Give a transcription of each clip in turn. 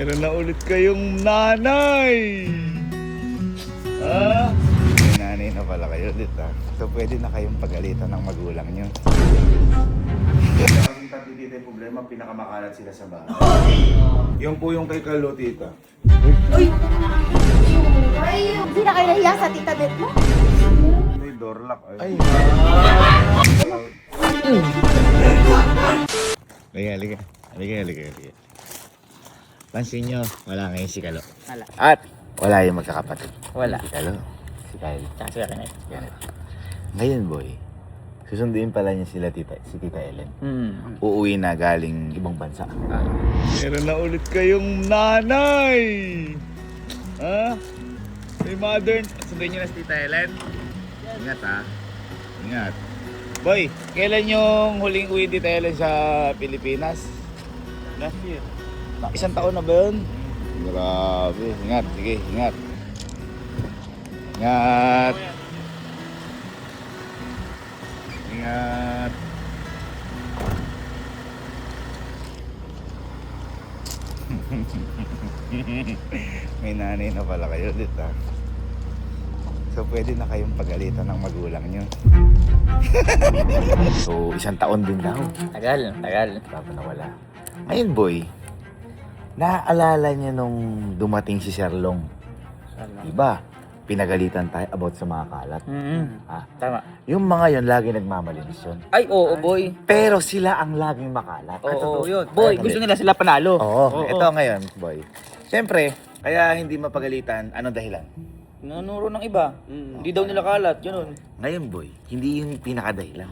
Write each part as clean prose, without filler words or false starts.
Meron na ulit kayong nanay! Ah? May nanay na pala kayo ulit ha. So pwede na kayong pagalitan ng magulang nyo. Kasi tabi dito yung problema, pinakamakalat sila sa bahay. Yung po yung kay Kalo, tita. Uy! Ay, hindi na kayo nahiya sa tita Bet mo? May door lock. Ay. Halika. Pansin nyo, wala ngayon si Kalo. Wala. At wala yung magkakapatid. Wala. Si Kalo, si Kyle. Tsaka siya Kenneth. Ganun. Ngayon boy, susunduin pala niya si Tita Ellen. Uuwi na galing ibang bansa. Meron na ulit kayong nanay! Ha? May modern. Sunduin niyo na si Tita Ellen. Ingat ha. Ingat. Boy, kailan yung huling uwi ni Tita Ellen sa Pilipinas? Last year. Isang taon na ba yun? Grabe. Ingat. Sige, ingat. Ingat. Ingat. May nanay na pala kayo ulit ha. So pwede na kayong pagalitan ng magulang nyo. So isang taon din daw Tagal. bago nawala. Ngayon boy, naaalala niya nung dumating si Sherlong. Diba? Pinagalitan tayo about sa mga kalat. Ah, Tama. yung mga yon lagi nagmamalinis yun. Ay, oo, boy. Pero sila ang laging makalat. Oo, yun. Boy, gusto nila sila panalo. Oo, ito ngayon, boy. Siyempre, kaya hindi mapagalitan, anong dahilan? Nanuro ng iba. Hindi daw nila kalat, ganun. Ngayon, boy, hindi yun yung pinakadahilan.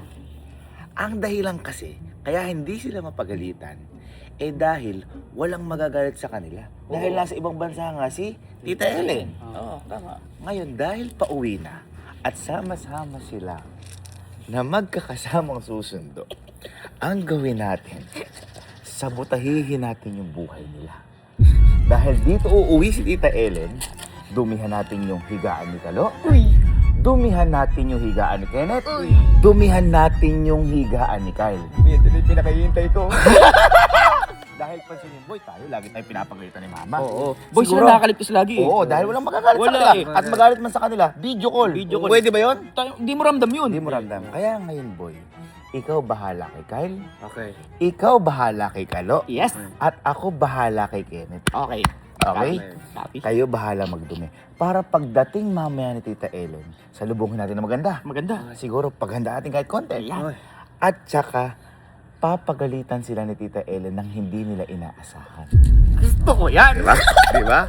Ang dahilan kasi, kaya hindi sila mapagalitan, dahil walang magagalit sa kanila. Dahil nasa ibang bansa nga si Tita Ellen. Oo, tama. Ngayon, dahil pauwi na at sama-sama sila na magkakasamang susundo, ang gawin natin, sabutahihin natin yung buhay nila. Dahil dito uuwi si Tita Ellen, dumihan natin yung higaan ni Kalo. Dumihan natin yung higaan ni Kenneth. Dumihan natin yung higaan ni Kyle. Ito na yung pinakahihintay ko. Dahil pansin yung boy, tayo lagi tayong pinapagalitan ni Mama. Oo. Boy, Siguro- sila nakakaligtas lagi. Oo, dahil walang magagalit sa Wala kanila. eh. At magalit man sa kanila, video call. Video call. Pwede ba yun? Hindi mo ramdam yun. Hindi mo ramdam. Kaya ngayon, boy, ikaw bahala kay Kyle. Okay. Ikaw bahala kay Kalo. Yes. At ako bahala kay Kenneth. Okay. Okay? Copy. Kayo bahala magdumi. Para pagdating mamaya ni Tita Ellen, salubungin natin na maganda. Maganda. Siguro paghanda natin kahit konti. Yeah. At saka, papagalitan sila ni Tita Ellen nang hindi nila inaasahan. Gusto ko yan. Diba? Diba?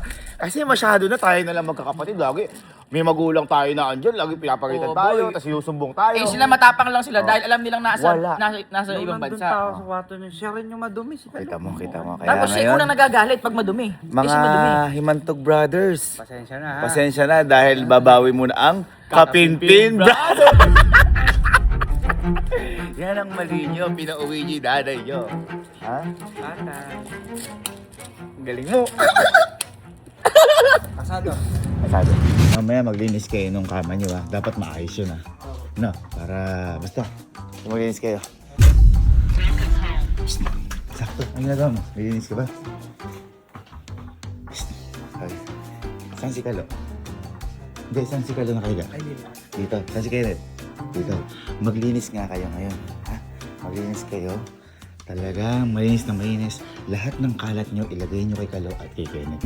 Kasi masyado na tayo na lang magkakapatid. Lagi, may magulang tayo na andyan. Lagi pinapagalitan Oo, tayo, boy. tapos sinusumbong tayo. Eh, sila matapang lang sila dahil alam nilang nasa Wala. nasa ibang bansa. Tao sa kwarto niya, siya rin yung madumi. Si Kita mo. Kaya Tapos siya ngayon, unang nagagalit pag madumi. mga madumi. Himantog brothers, Pasensya na ha. pasensya na dahil babawi muna ang Kapinpin Brothers. Yan ang mali nyo, pinauwi nyo yung daday nyo. Ha? Tatay. Ang galing mo. Pasado. Pasado. Mamaya maglinis kayo nung kama nyo ha. Dapat maayos yun ha. No, para basta. Maglinis kayo. Psst. Sakto. Ang ginagawa mo? Maglinis ka ba? Psst. Okay. Saan si Kalo? Hindi, saan si Kalo nakahiga? Dito. Saan si Kenneth? Dito. Maglinis nga kayo ngayon. Ha? Maglinis kayo. Talagang malinis na malinis. Lahat ng kalat nyo, ilagay nyo kay Kalo at kay Kenneth.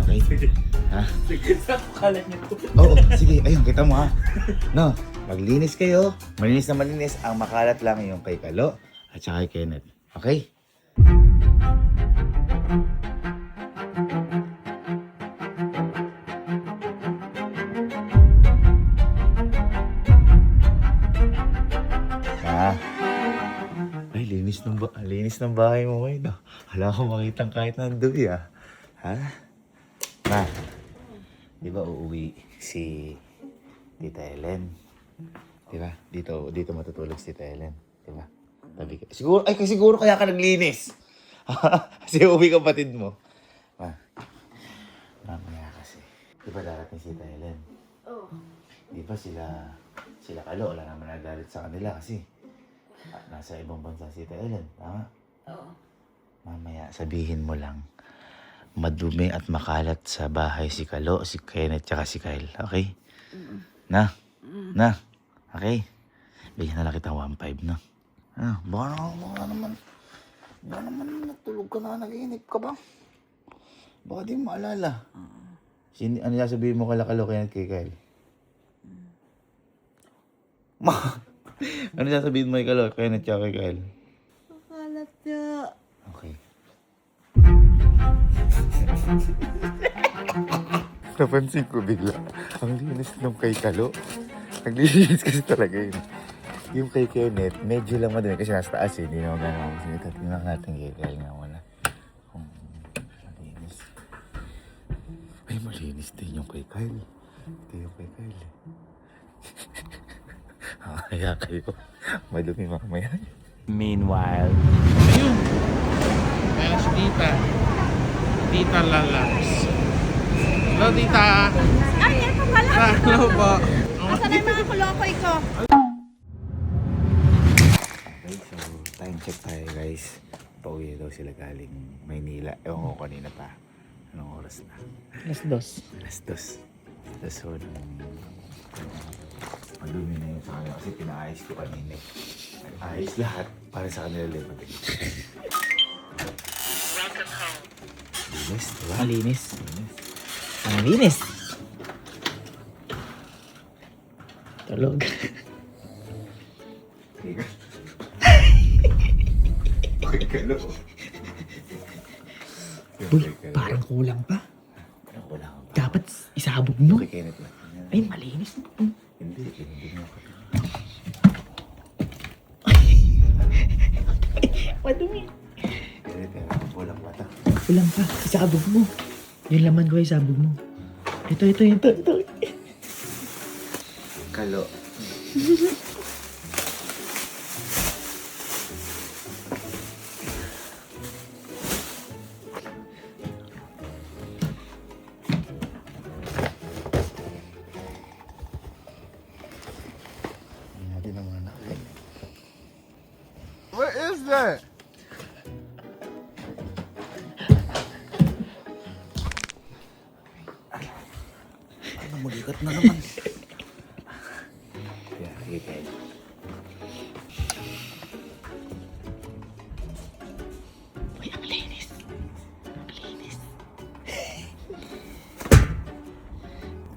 Okay? Ha? Sige, sa kalat niya to. Oo, sige. Ayun, kita mo ha. No, maglinis kayo. Malinis na malinis. Ang makalat lang yung kay Kalo at saka kay Kenneth. Okay? Ha? Ay, linis ng bahay mo ngayon. Hala ko makitang kahit nandoy ah. Ha? Ma, di ba uuwi si Tita Ellen? Di ba? Dito matutulog si Tita Ellen. Di ba? Siguro, siguro kaya ka naglinis. Kasi uuwi kapatid mo. Ma, mamaya kasi. Di ba darating si Tita Ellen? Oo. Di ba sila Kalo, wala naman nagalit sa kanila kasi nasa ibang bansa si Tita Ellen. Tama? Oo. Mamaya sabihin mo lang, madumi at makalat sa bahay si Kalo, si Kenneth, tsaka si Kyle. Okay? Na? Na? Okay? Bigyan na lang kita 1.5 na. Baka naman natulog ka na, nag-iinip ka ba? Baka di mo maalala. Ano sasabihin mo kala Kalo, Kenneth, kay Kyle? Ano sasabihin mo kay Kalo, Kenneth, tsaka kay Kyle? Makalat niya. Okay. Napansin ko bigla, ang linis nung kay Kalo. Naglilinis kasi talaga yun. Yung kay Kenneth, medyo lang madumi kasi nasa taas eh. Hindi naman gano'n. Sige, tingnan natin kay Kyle nga muna. Kung malinis. Ay, malinis din yung kay Kyle. Ito yung kay Kyle eh. Kaya kayo, madumi mamaya. Meanwhile, Ayun. Kaya si Tita. Tita Lalabs. Hello, Tita. Ay, yan pa pala. Hello po. Asa na yung mga kulokoy ko? okay, so time check tayo guys. Pauwi daw sila galing Maynila. Ewan ko kanina pa. Anong oras na? Alas 2. Alas 2. So, madumi na yun sa kanila kasi pinaayos ko kanina. Ayos lahat para sa kanila level. Linis, diba? Malinis. Linis. Ang linis. Tulog. Okay, Kalo. Uy, parang kulang pa. Wala ka ba? Dapat isabog mo. Okay, Kenneth lang. Ay, malinis. Hindi mo ako. Madumi. Kenneth, walang mata. Kulang pa. Isabog mo. Yung laman ko, isabog mo. Ito. Kalo. Natin naman na. What is that? Ano, mag-ikat na naman. Yeah, kita. Uy, ang linis.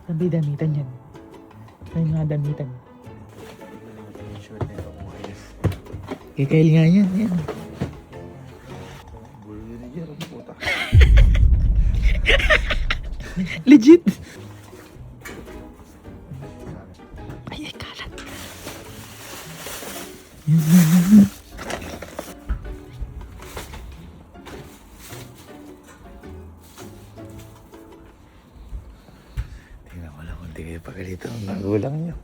Sabi damitan yan. May mga damitan. Kay Kyle nga yan. Bulo na dyan, ang puta. Legit. Ay, kalat. Yan. Tingnan ko lang kung di kayo pagalito ang magulang nyo.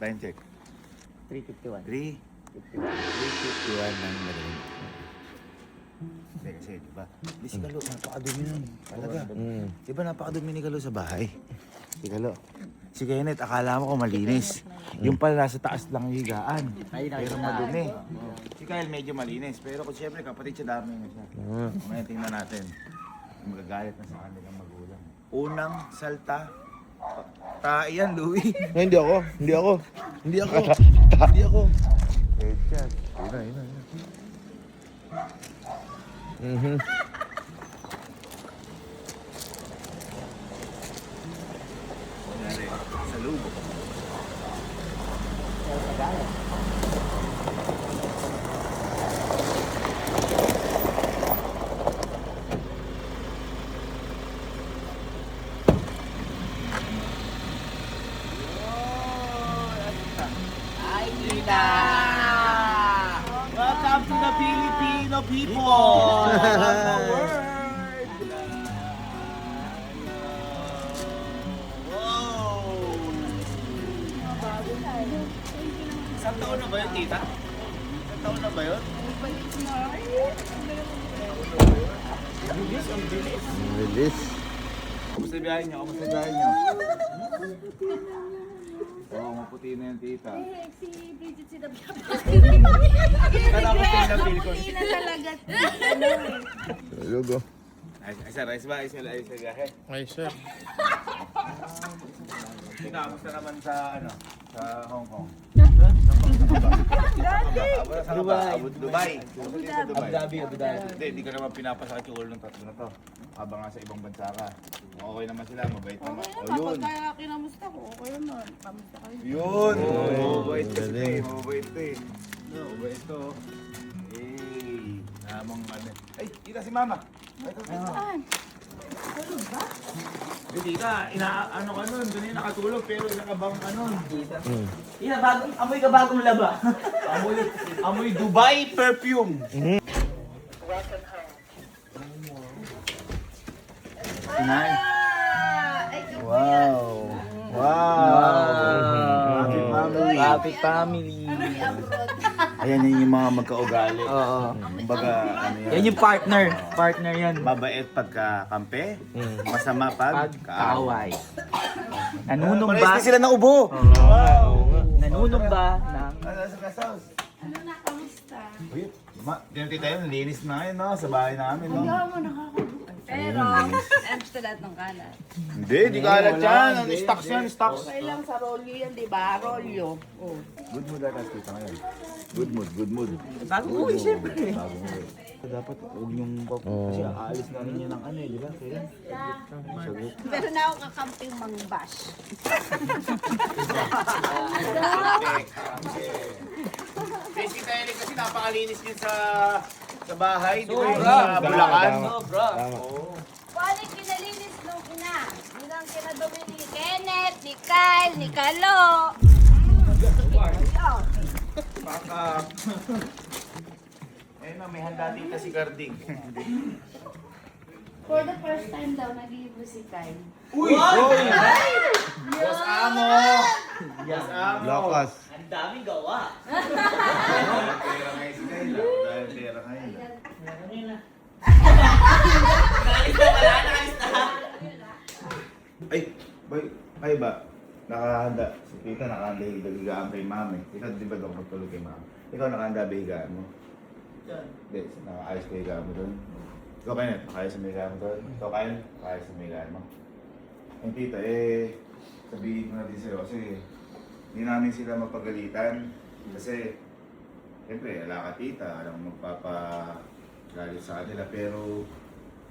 Time check. 351. 3:51 ng madaling. Hindi kasi, di ba? Di si Kalo, napakadumi nun. Talaga. Di ba napakadumi ni Kalo sa bahay? Si Kalo. Si Kenneth, akala mo ko malinis. Yung pala nasa taas lang yung higaan. Pero madumi. Si Kyle medyo malinis. Pero kung siyempre kapatid siya, dami na siya. Ngayon tingnan natin. Magagalit na sa kanilang magulang. Unang salta. Yan, Louie. Hindi ako. Headshot. Yun na. Kunyari, sa lubo. Welcome to the Filipino people! The world! Wow! Isang taon na ba yun, tita? Isang taon na ba yun? Bilis. Kamusta biyahe niyo? Oo, maputi na yung tita. Eh, si Bridget si Dabia. Maputi na talaga. Lugo. Ay, sir, ayos ba? Ayos sa gahe. Ay, sir. Kamusta naman sa, sa Hong Kong? Dubai. Abu Dhabi. Hindi ka naman pinapasakit yung ulo ng tatlo na to. Habang nga sa ibang bansa ka. Okay naman sila, mabait naman. O yun. Kaya kinamusta ko, okay naman. Kamusta kayo? Yun! Mabait kasi to eh. Mabait to eh. Mabait to. Eh, namang ano. Ay, kita si mama. Saan? Tulog ba? Tita, ano ka nun? Doon yung nakatulog pero nakabang ka nun. Ina, amoy ka bagong laba. Amoy Dubai perfume. Ay, Wow. Happy family. Happy family. abroad. Ayan yun yung mga magkaugali. Oo. Kumbaga, ano yan? Yan yung partner. Partner yan. Mabait pagka kampe, masama pag kaaway. Kaaway. Nanunong ba? Parehas na sila ng ubo. Nanunong ba ng... Ano na, kamusta? Uy, ganito tayo, linis na ngayon, no? Sa bahay namin, no? Kaya mo nakakabukas. Pero, gusto lahat ng kalat. Hindi, di kalat yan. Stocks yan, stocks. Okay lang sa rolyo yan, di ba? Rolyo. Oh. Good mood lahat kita ngayon. Good mood. Bagong uwi, siyempre. Bagong uwi. Dapat huwag niyong kasi aalis na rin niya ng ano eh, di ba? Kaya Pero na ako kakamping mangbash. Kasi tayo kasi napakalinis din sa bahay, di ba? Sobra. Sa Bulacan. Sobra. Paano yung kinalinis nung ina? Yun ang kinadumi ni Kenneth, ni Kyle, ni Kalo. Baka. Ayun na, may handa dito si Garding. For the first time daw, nag-iibo si Kyle. Uy! Boss Amo! Boss Amo! Lakas. Ang daming gawa. Pera ngayon si Kyle. Dahil pera ngayon. Ay ba? Nakahanda. Si Tita nakahanda higaan kay Mami. Ikaw di ba doon magtulog kay Mami? Ikaw nakahanda ba higaan mo? Hindi, nakaayos ko higaan mo doon. Ikaw kayo, nakaayos sa higaan mo doon. Ikaw kayo, nakaayos sa higaan mo. Yung tita, sabihin ko natin sa'yo kasi hindi namin sila mapagalitan. Kasi, siyempre, ala ka tita, alam mo magpapagalit sa kanila. Pero,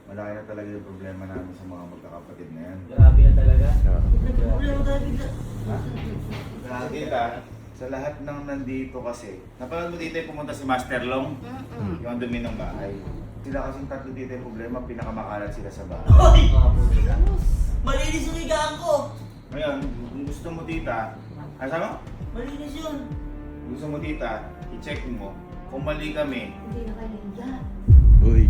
malaki na talaga yung problema namin sa mga magkakapatid na yan. Grabe na talaga. Grabe tita, sa lahat ng nandito kasi, napanood mo dito yung pumunta si Master Long, yung dumi ng bahay. Sila kasing tatlo dito yung problema, pinakamakalat sila sa bahay. Malinis yung higaan ko! Ngayon, kung gusto mo tita, mo? Malinis yun! Gusto mo tita, i-check mo, kung mali kami, Hindi na kayo higaan. Uy.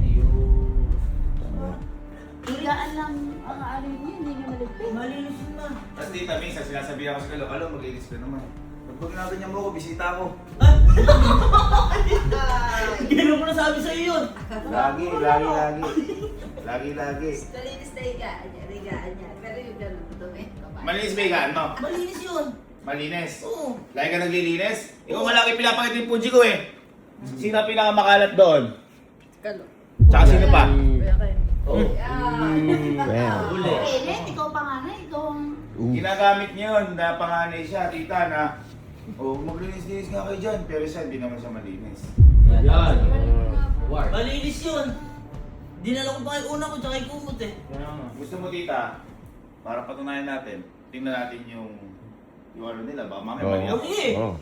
Higaan lang ang alin niya, hindi niya maligpit. Malinis yun na! tapos tita, minsan sinasabihan ko sa kalo, alo, maglinis ka naman. Pag ginaganyan mo ako, bisita ako. Gano'n ko nasabi sa'yo yun! Lagi. Malinis na higaan niya. Pero yung ganun, dumi. Malinis ba higaan mo? Malinis yun! Malinis. Oo! Lagi ka naglilinis? Ikaw malaki pinapakita yung puji ko eh. Sino ang pinakamakalat doon? Kalo. Tsaka sino pa? Kaya kayo. Well. Uli. Kenneth, ikaw panganay, ikaw ang... Ginagamit niya yun na panganay siya, tita na maglinis-linis nga kayo dyan, pero siya hindi naman siya malinis. Yan. Malinis yun! Dinala ko pa kay una ko tsaka kay kumot eh. Gusto mo tita, para patunayan natin, tingnan natin yung ano nila, baka mamaya mali ako. Okay! Oh.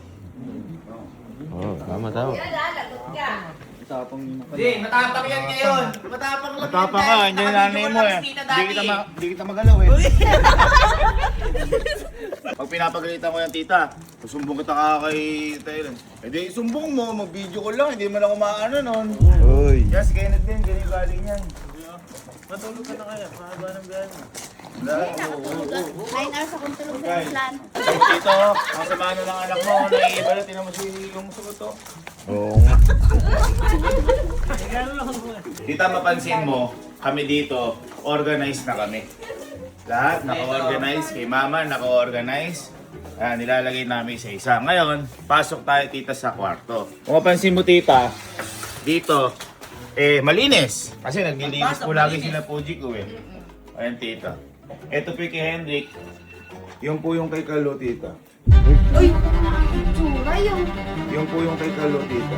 Tama. Yan, lagot ka. Hindi, matapang yan ngayon. Matapang ka, hindi na nanay mo eh. Hindi kita magalaw eh. Pag pinapagalitan ko yung tita, susumbong kita kay Tyron. Eh di, sumbong mo, mag-video ko lang, hindi man ako maano nun. Uy. Yes, Kenneth din, ganyan yung galing yan. Matulog ka na kaya, mahaba ng gano'n. Ay, nakatulog ka. 9 hours akong tulog sa Okay. plan. Sabi dito, ang sama ng anak mo, naiibalot, tinan mo si yung sugot to. Oo nga. Tita, mapansin mo, kami dito, organized na kami. Lahat naka-organize, kay mama naka-organize. Ayan, nilalagay namin isa-isa. Ngayon, pasok tayo tita sa kwarto. Kung mapansin mo tita, dito, malinis. Kasi naglilinis po lagi sila Puji ko eh. Ayan tita. Ito po kay Hendrik. Yung po yung kay Kalo tita. Uy, ako nga ang itsura yung... Yung po yung kay Kalo tita.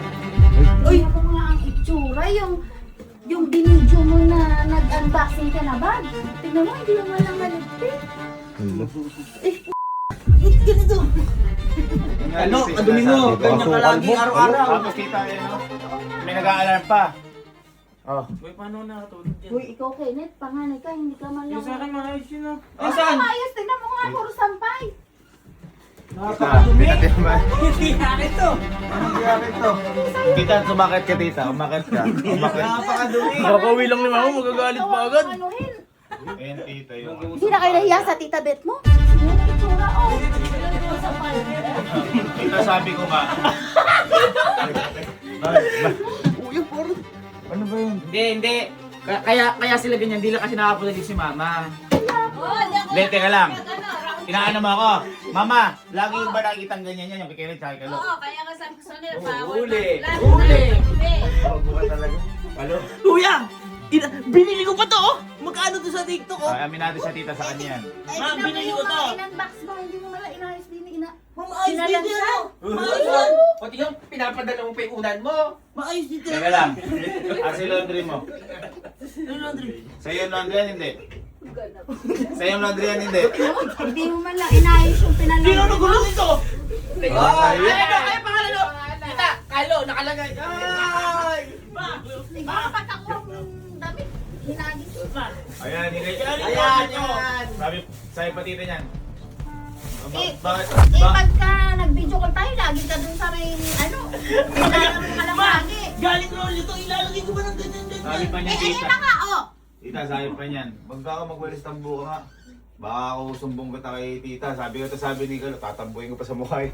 Uy, ako nga ang itsura yung binidyo mo na nag-unboxing ka na ba? Tignan mo, hindi naman lang malipit. Ganito. Ano? Kadumi mo. Ganyan ka lagi araw-araw. Tapos tita, may nag-aalarm pa. Oh. Uy, paano nakatulog dyan? Uy, ikaw Kenneth, panganay ka, hindi ka man lang... Yung sa akin, maayos yun ah. Asan? Ayos, tignan mo nga, puro sampay. Nakakadumi. Tita, tita, Hindi akin to. tita, sumakit ka tita. Umakit ka. Umakit. Napakadumi. Kakauwi lang ni mama, magagalit pa agad. Anuhin. Ayan tita yung... Hindi na kayo nahiya sa tita Bet mo? Yan ang itsura, oh. Puro sampay. Tita, sabi ko nga. Ano ba yun? Hindi. Kaya sila ganyan. Hindi lang kasi nakapunta si mama. Hindi, teka lang. Inaano mo ako. Mama, lagi ba nakikitang ganyan yan? Yung kikilit sa kalo. Oo, kaya nga sabi ko sa nila, bawal. Huli. Lalo Huli. na, Buka talaga. Kalo. Kuya! Binili ko pa to oh! Magkano to sa TikTok oh? Amin natin sa tita sa kanya yan. Ma'am, binili ko to. Inunbox mo, hindi mo mala inayos din. Maayos din Sinalansan. yan! Maayos yan! Pati yung pinapadala mo pa yung unan mo. Maayos din Teka yan! lang. Asi laundry mo. Ano laundry? Sa'yo yung laundry yan, hindi. Sa'yo yung laundry yan, hindi. Hindi mo man lang inayos yung Hindi na pinalagay mo. nagulong ito! Ay, pangalan mo. Tita, Kalo, nakalagay. Ay! Ikaw kapag ako ang damit, hinagis mo. Ayan, hindi. Ayan, yan. Sabi, sa'yo pa tita niyan. Bakit? Pagka nag-video call tayo, lagi ka dun sa may, nilalaro ka lang lagi. Galing roll ito, ilalagay ko ba ng ganyan-ganyan? Sabi pa niya, Ayun tita. na nga, oh. Tita, sabi pa niyan. Pagka ako magwalis tambo ka nga. Baka ako sumbong kita kay tita. Sabi ni Kalo, tatambuhin ko pa sa mukha yun.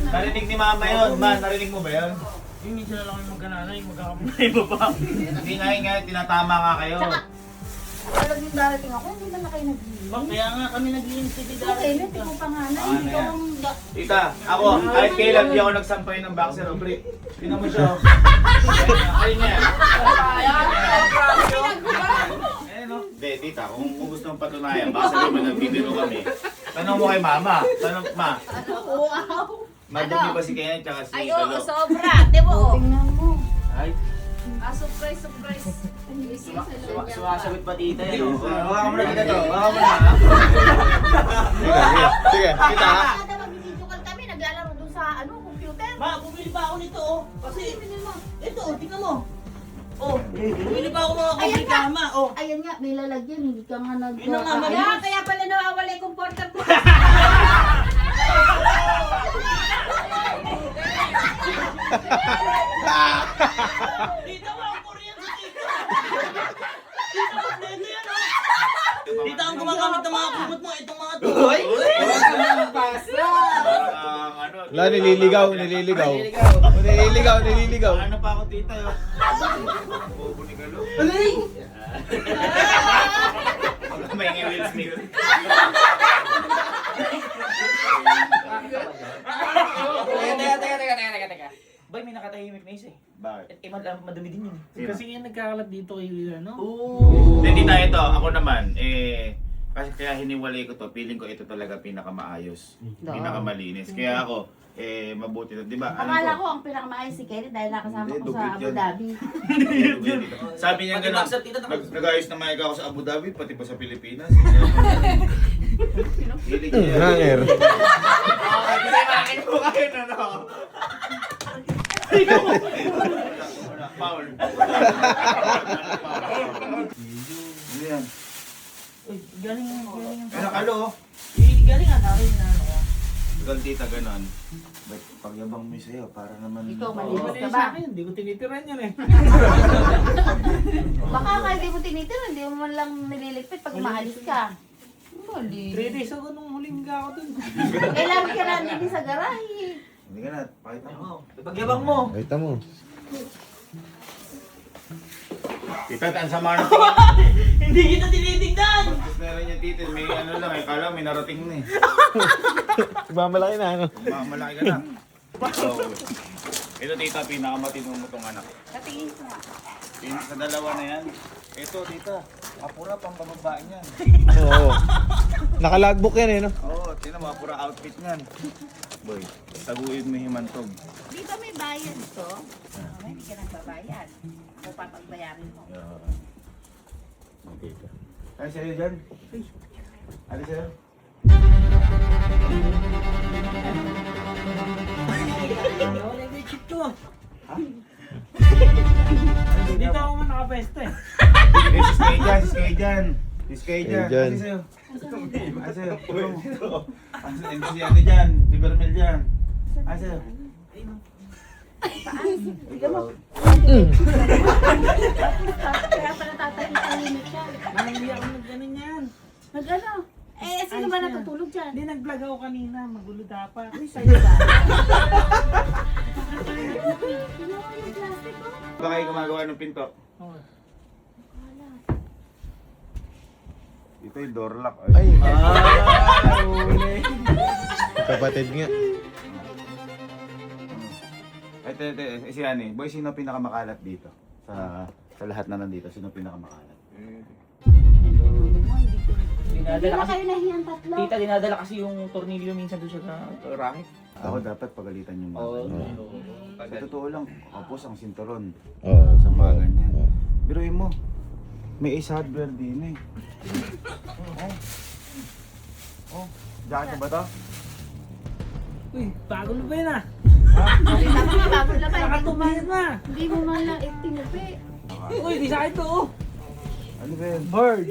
Narinig ni mama yun. Man, narinig mo ba yun? Yung minsan na lang yung magkananay, magkakapunay ba pa? Hindi nga, tinatama nga kayo. Tsaka, alam yung darating ako, hindi na kayo nag-iinom. Kaya nga kami naglinis ni Tita. Okay, net, ikaw pa nga na, Ano ikaw yan? ang... Tita, ako, kahit kailan di ako nagsampay ng boxer o brick. Tingnan mo siya. Ayun yan. Ayun o. Hindi, tita, kung gusto mong patunayan, baka sabihin mo nagbibiro kami. Tanong mo kay mama. Tanong, ma, Wow! madumi ba si Kenneth tsaka si Ay, oo, Kalo? sobra. Di mo, oh. Tingnan mo. Ay, Surprise. Sumasagot pa tita yan. hawakan mo na kita to. Hawakan mo na. Sige, tita. Kada mag-video call kami, naglalaro dun sa, computer. Ma, bumili pa ako nito oh. Kasi, ito oh, tingnan mo. Oh, bumili pa ako mga Ayan coffee nga. kama oh. Ayan nga, may lalagyan, hindi ka nga nag... Yun na nga, mali. Kaya pala nawawala yung comforter ko. Tita mo, ang Korean sa Tita. Tita, kompleto yan oh. Tita, ang gumagamit ng mga kumot mo, itong mga to. Uy! Pasa! Parang ano. Wala, nililigaw. Ano pa ako tita yun? Bobo ni Kalo. Alay! Pagka may Will Smith. Teka. Bay, may nakatahimik na isa eh. Bakit? Madumi din yun. Kasi yan nagkakalat dito kay ano? Hindi tita, ito. Ako naman, kasi kaya hiniwalay ko to, feeling ko ito talaga pinakamaayos. Pinakamalinis. Kaya ako, mabuti to. Di ba? Akala ko ang pinakamaayos si Kelly dahil nakasama Hindi, ko sa duplicate Abu yan. Dhabi. Sabi niya Pati gano'n, boxer, tita, nag-ayos na mayag ako sa Abu Dhabi, pati pa sa Pilipinas. Hilig niya. Hanger. Pinamakin mo kayo na no. Paul. Ano yan? Uy, galing yung Ano Kalo? galing nga sa akin na ano ko. Ikaw tita, gano'n. Ba't pagyabang mo sa'yo, para naman... Ikaw, Oo, malinis mali ka sa ba? akin, hindi ko tinitiran yan eh. Baka kahit di mo tinitira, hindi mo man lang nililigpit pag umaalis ka. 3 days ago nung huling ka ako dun. Kailangan ka na din sa garahe. Hindi ka na, pakita mo. Pagyabang mo. Kita mo. Tita, ang sama ng tingin. Hindi kita tinitignan! Tapos na rin yung titin, may ano lang, kala may narating na eh. Mamalaki na ano. Malaki ka na. So, ito tita, pinakamatinong mo tong anak. Katingin ko nga. Sa dalawa na yan. Ito tita, apura pang pamabaan yan. Oo. Naka-logbook yan eh, no? Oo, tina mo, apura outfit yan. Boy, taguin mo himantog. Dito may bayad to. Hindi ka nagbabayad. Ako papagbayarin mo. Okay ka. Ay, sa'yo dyan. Ano sa'yo? Wala yung chip to. Dito ako man nakapeste. Eh, sis kayo dyan, sis kayo dyan. Sis kayo dyan. dyan. Ano sa'yo? Ano sa'yo? Ano sa'yo? Si ano dyan? Si Bermel dyan. Ano sa'yo? Kaya pala tatahimik siya. Hindi ako nag-ano yan. Mag-ano? Eh, sino ba natutulog dyan? Hindi, nag-vlog ako kanina. Magulo dapat. Sa'yo ba? Kinuha yung plastic ko. Ba kayo gumagawa ng pinto? Oh. Ito yung door lock. Ay. uli. Kapatid nga. Ito, si Ani. Boy, sino pinakamakalat dito? Sa lahat na nandito, sino pinakamakalat? Hindi Dinadala na kasi, kayo nahiyang tatlo. tita, dinadala kasi yung tornilyo minsan doon sa racket. Ako dapat pagalitan yung mga ganyan. Sa totoo lang, kapos ang sinturon. Oo. Sa mga ganyan. Biruin mo, may ace hardware din eh. Oh, jacket ba to? Uy, bago na ba yun ah? Sabi nga, bago na ba? Nakatumahin na. Hindi mo man lang itinupi. Uy, di sa akin to oh. Ano ba yun? Bird.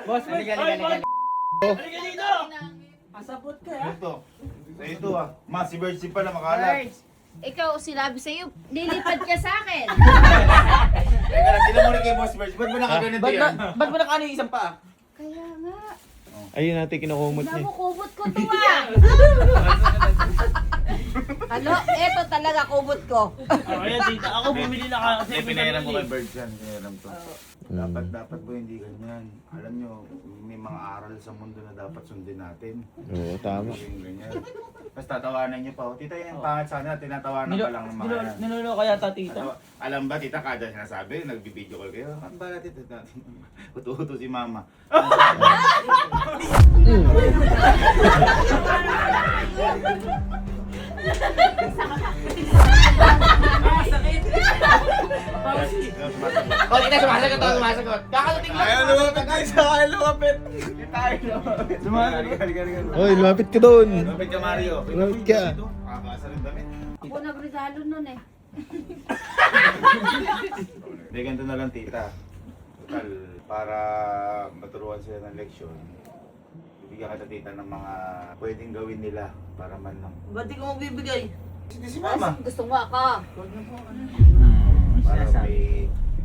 Boss, wait. Halika dito! Asapot ka ah. Ito. Sa ito ah. Ma, si Bird pala makalat. Birds, ikaw sinabi sa'yo, lilipad ka sa akin. Teka lang, sila mo rin kay Boss Bird. Ba't mo nakaganito yan? Ba't mo nakano yung isang paa? Kaya nga, Ayun natin kinukumot niya. namukubot ko to ah. Ano? Eto talaga kubot ko. Kaya tita, ako bumili na kasi. Hindi, pinahiram ko kay Bird yan. Pinahiram ko. Dapat po hindi ganyan. Alam nyo, may mga aral sa mundo na dapat sundin natin. Oo, tama. Yung ganyan. Tapos tatawanan nyo pa. "Oh, tita, yan pangit sana. Tinatawanan ka lang ng mga yan. Nilolo kaya ta tita? Alam ba, tita, kada sinasabi, nagbibideo call kayo. Ang bala, tita. Huto-huto si mama. Oh, tita, sumasagot ako, sumasagot. Kakalating lang. Ayaw lumapit tayo sa ayaw lumapit. Sumasagot. Oy, lumapit ka doon. Lumapit ka, Mario. Lumapit ka. Kakasa rin damit. Ako nagregalo nun eh. Hindi, ganito na lang, tita. Total, para maturuan sila ng leksyon, bibigyan kita, tita, ng mga pwedeng gawin nila para man lang. Ba't di ko magbibigay? Hindi si mama. Gusto mo ako.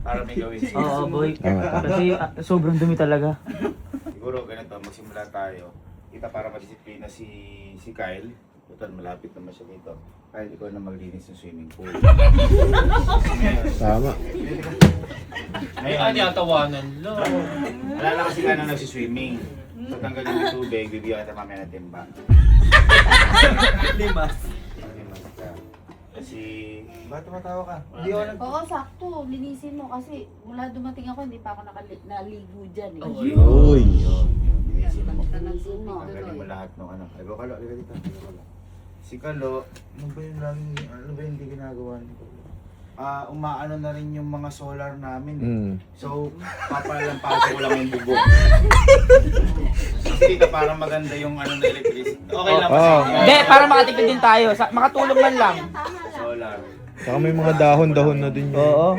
Para may gawin sila. Oo, boy. Tama. Kasi sobrang dumi talaga. Siguro ganito, magsimula tayo. Kita para madisiplina si Kyle. Total, malapit naman siya dito. Kyle, ikaw na maglinis ng swimming pool. Tama. Ngayon, tawanan lang. wala na kasi ka na nagsiswimming. So, tanggalin yung tubig, bibigyan kita mamaya ng timba. Limas. Limas ka. Kasi, ba't tumatawa ka? Hindi ako nag... Oo, sakto. Linisin mo kasi mula dumating ako, hindi pa ako naligo dyan eh. Uy. Linisin mo. Linisin mo. Tanggalin mo lahat ng ano. Ay, Kalo, halika dito. Si Kalo, ano ba yung hindi ginagawa nito? Umaano na rin yung mga solar namin. Mm. So, papalampasin ko lang yung bubong. Kasi dito parang maganda yung ano na electricity. Okay lang Oo. kasi. Hindi, para makatipid din tayo. Makatulong man lang. Solar. Saka may mga dahon-dahon na din yun. Oo.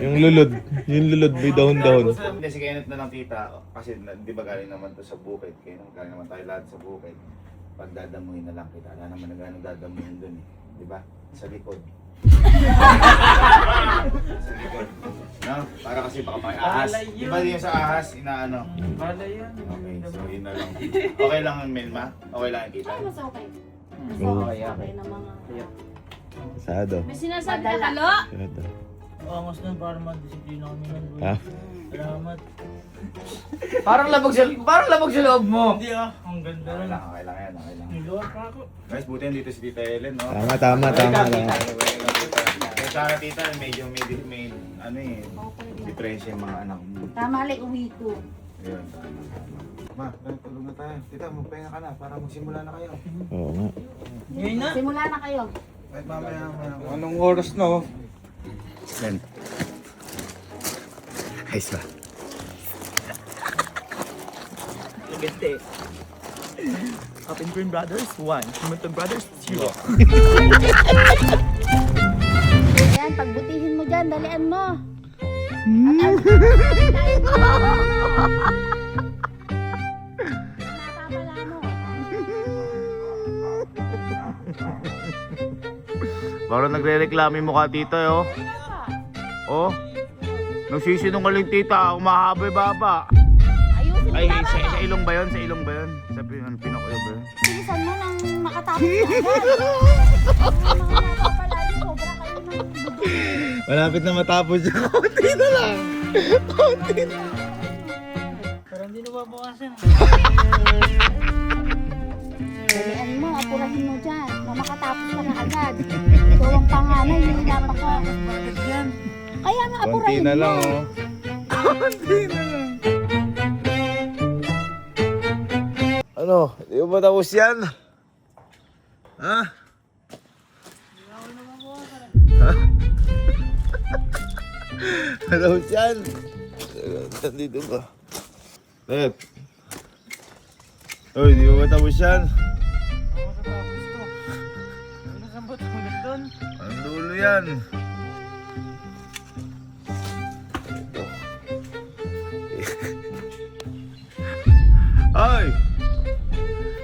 Yung lulod. Yung lulod may dahon-dahon. Hindi, si Kenneth na lang tita. Kasi di ba galing naman to sa bukid. Kaya galing naman tayo lahat sa bukid. Pagdadamuhin na lang kita. Wala naman na gano'ng dadamuhin dun eh. Di ba? Sa likod. Sa likod. No? Para kasi baka may ahas. Di ba yung sa ahas, inaano? Bala yan. Okay, so yun na lang. Okay lang ang Milma? Okay lang ang kita? Ay, mas okay. Mas Oo. okay na mga... Sado. May sinasabi ka kalo? Sado. Angas na para madisiplina kami nun, boy. Ha? Salamat. Parang labog sa loob mo. Hindi ah, ang ganda Okay rin. lang, okay lang yan, okay lang. Niluwar pa ako. Guys, buti yan dito si Tita Ellen, no? Tama. Kaya sana tita, medyo may ano eh, diferensya yung mga anak mo. Tama lang, uwi ko. Ayun, tama. Ma, tulog na tayo. Tita, magpahinga ka na para magsimula na kayo. Oo nga. Ngayon na. Simula na kayo. Kahit mamaya. Anong oras na oh? Yan. Ayos ba? Gante. Open Green Brothers, 1. Simunton Brothers, 0. Ayan, pagbutihin mo dyan, dalian mo. Napapala mo. Parang nagre-reklamo yung mukha tita, oh. Oh. Nagsisinungaling tita, umahaba baba. Ayusin mo Ay, tama sa mo. ilong ba yun? Sa ilong ba yun? Sa Pinokuyo ba yun? Bilisan mo nang makatapos ka agad. Mga napapala, sobra kayo ng buti. Malapit na matapos yung konti na lang. Parang hindi nababawasan. Dalian mo, apurahin mo dyan. Makatapos ka na agad. So, ang panganay, hindi napaka. Kaya nga, Konti apurahin na mo. lang, oh. Konti na lang. Ano? Di ba matapos yan? Ha? Matapos yan? Nandito ba? Tep. Uy, di ba matapos yan? Ang dulo yan. Ito. Ay!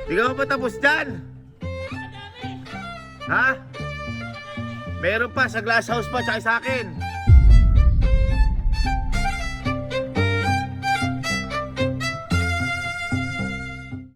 Di ka pa tapos dyan? Ha? Meron pa sa glass house pa, tsaka sa akin.